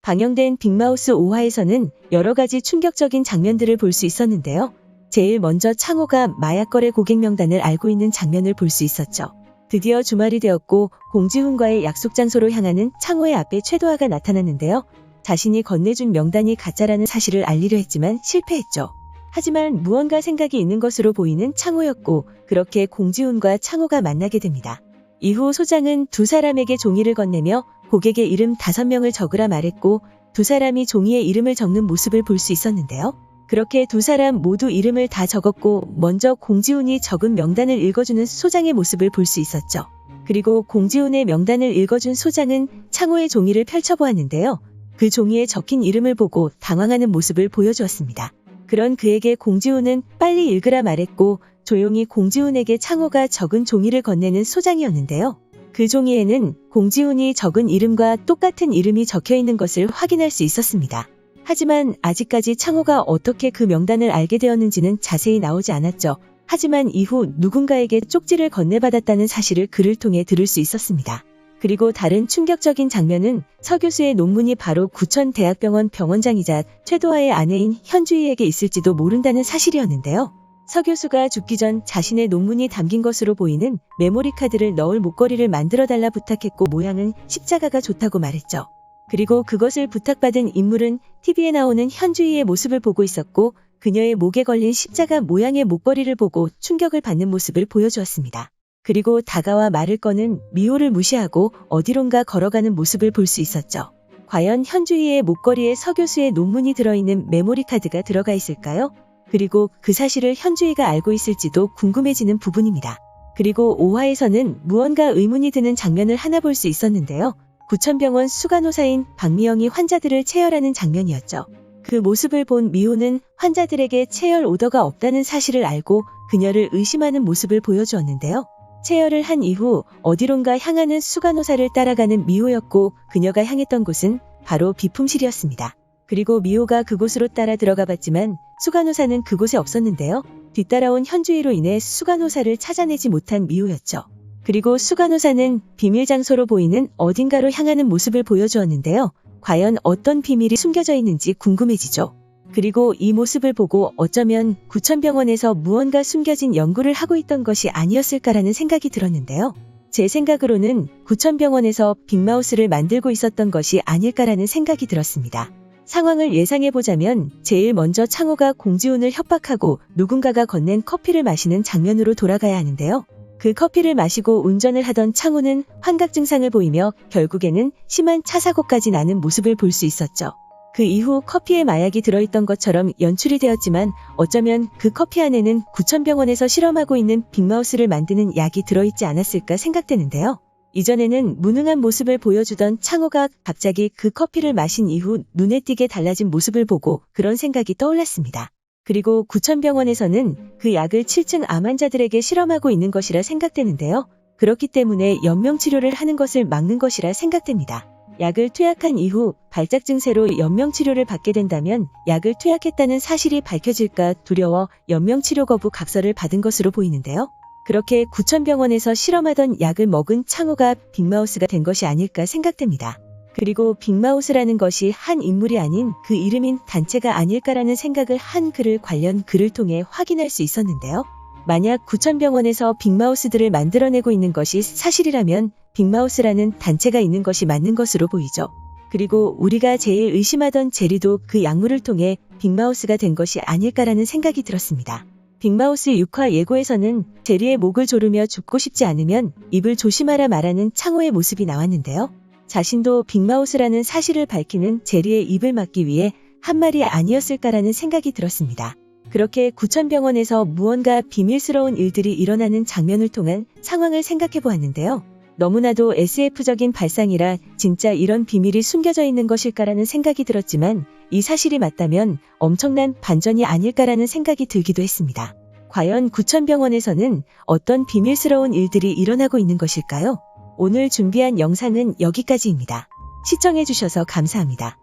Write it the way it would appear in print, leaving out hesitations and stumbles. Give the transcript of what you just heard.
방영된 빅마우스 5화에서는 여러 가지 충격적인 장면들을 볼 수 있었는데요. 제일 먼저 창호가 마약 거래 고객 명단을 알고 있는 장면을 볼 수 있었죠. 드디어 주말이 되었고 공지훈과의 약속 장소로 향하는 창호의 앞에 최도하가 나타났는데요. 자신이 건네준 명단이 가짜라는 사실을 알리려 했지만 실패했죠. 하지만 무언가 생각이 있는 것으로 보이는 창호였고 그렇게 공지훈과 창호가 만나게 됩니다. 이후 소장은 두 사람에게 종이를 건네며 고객의 이름 5명을 적으라 말했고 두 사람이 종이에 이름을 적는 모습을 볼 수 있었는데요. 그렇게 두 사람 모두 이름을 다 적었고 먼저 공지훈이 적은 명단을 읽어주는 소장의 모습을 볼 수 있었죠. 그리고 공지훈의 명단을 읽어준 소장은 창호의 종이를 펼쳐보았는데요. 그 종이에 적힌 이름을 보고 당황하는 모습을 보여주었습니다. 그런 그에게 공지훈은 빨리 읽으라 말했고 조용히 공지훈에게 창호가 적은 종이를 건네는 소장이었는데요. 그 종이에는 공지훈이 적은 이름과 똑같은 이름이 적혀 있는 것을 확인할 수 있었습니다. 하지만 아직까지 창호가 어떻게 그 명단을 알게 되었는지는 자세히 나오지 않았죠. 하지만 이후 누군가에게 쪽지를 건네받았다는 사실을 글을 통해 들을 수 있었습니다. 그리고 다른 충격적인 장면은 서 교수의 논문이 바로 구천대학병원 병원장이자 최도하의 아내인 현주희에게 있을지도 모른다는 사실이었는데요. 서 교수가 죽기 전 자신의 논문이 담긴 것으로 보이는 메모리 카드를 넣을 목걸이를 만들어달라 부탁했고 모양은 십자가가 좋다고 말했죠. 그리고 그것을 부탁받은 인물은 TV에 나오는 현주희의 모습을 보고 있었고 그녀의 목에 걸린 십자가 모양의 목걸이를 보고 충격을 받는 모습을 보여주었습니다. 그리고 다가와 말을 거는 미호를 무시하고 어디론가 걸어가는 모습을 볼 수 있었죠. 과연 현주희의 목걸이에 서 교수의 논문이 들어있는 메모리 카드가 들어가 있을까요? 그리고 그 사실을 현주희가 알고 있을지도 궁금해지는 부분입니다. 그리고 5화에서는 무언가 의문이 드는 장면을 하나 볼 수 있었는데요. 구천병원 수간호사인 박미영이 환자들을 체열하는 장면이었죠. 그 모습을 본 미호는 환자들에게 체열 오더가 없다는 사실을 알고 그녀를 의심하는 모습을 보여주었는데요. 체열을 한 이후 어디론가 향하는 수간호사를 따라가는 미호였고 그녀가 향했던 곳은 바로 비품실이었습니다. 그리고 미호가 그곳으로 따라 들어가 봤지만 수간호사는 그곳에 없었는데요. 뒤따라온 현주희로 인해 수간호사를 찾아내지 못한 미호였죠. 그리고 수간호사는 비밀 장소로 보이는 어딘가로 향하는 모습을 보여주었는데요. 과연 어떤 비밀이 숨겨져 있는지 궁금해지죠. 그리고 이 모습을 보고 어쩌면 구천병원에서 무언가 숨겨진 연구를 하고 있던 것이 아니었을까라는 생각이 들었는데요. 제 생각으로는 구천병원에서 빅마우스를 만들고 있었던 것이 아닐까라는 생각이 들었습니다. 상황을 예상해보자면 제일 먼저 창호가 공지훈을 협박하고 누군가가 건넨 커피를 마시는 장면으로 돌아가야 하는데요. 그 커피를 마시고 운전을 하던 창호는 환각 증상을 보이며 결국에는 심한 차 사고까지 나는 모습을 볼 수 있었죠. 그 이후 커피에 마약이 들어있던 것처럼 연출이 되었지만 어쩌면 그 커피 안에는 구천병원에서 실험하고 있는 빅마우스를 만드는 약이 들어있지 않았을까 생각되는데요. 이전에는 무능한 모습을 보여주던 창호가 갑자기 그 커피를 마신 이후 눈에 띄게 달라진 모습을 보고 그런 생각이 떠올랐습니다. 그리고 구천병원에서는 그 약을 7층 암 환자들에게 실험하고 있는 것이라 생각되는데요. 그렇기 때문에 연명치료를 하는 것을 막는 것이라 생각됩니다. 약을 투약한 이후 발작 증세로 연명치료를 받게 된다면 약을 투약했다는 사실이 밝혀질까 두려워 연명치료 거부 각서를 받은 것으로 보이는데요. 그렇게 구천병원에서 실험하던 약을 먹은 창호가 빅마우스가 된 것이 아닐까 생각됩니다. 그리고 빅마우스라는 것이 한 인물이 아닌 그 이름인 단체가 아닐까라는 생각을 한 글을 관련 글을 통해 확인할 수 있었는데요. 만약 구천병원에서 빅마우스들을 만들어내고 있는 것이 사실이라면 빅마우스라는 단체가 있는 것이 맞는 것으로 보이죠. 그리고 우리가 제일 의심하던 제리도 그 약물을 통해 빅마우스가 된 것이 아닐까라는 생각이 들었습니다. 빅마우스 6화 예고에서는 제리의 목을 조르며 죽고 싶지 않으면 입을 조심하라 말하는 창호의 모습이 나왔는데요. 자신도 빅마우스라는 사실을 밝히는 제리의 입을 막기 위해 한 말이 아니었을까라는 생각이 들었습니다. 그렇게 구천병원에서 무언가 비밀스러운 일들이 일어나는 장면을 통한 상황을 생각해 보았는데요. 너무나도 SF적인 발상이라 진짜 이런 비밀이 숨겨져 있는 것일까라는 생각이 들었지만 이 사실이 맞다면 엄청난 반전이 아닐까라는 생각이 들기도 했습니다. 과연 구천병원에서는 어떤 비밀스러운 일들이 일어나고 있는 것일까요? 오늘 준비한 영상은 여기까지입니다. 시청해주셔서 감사합니다.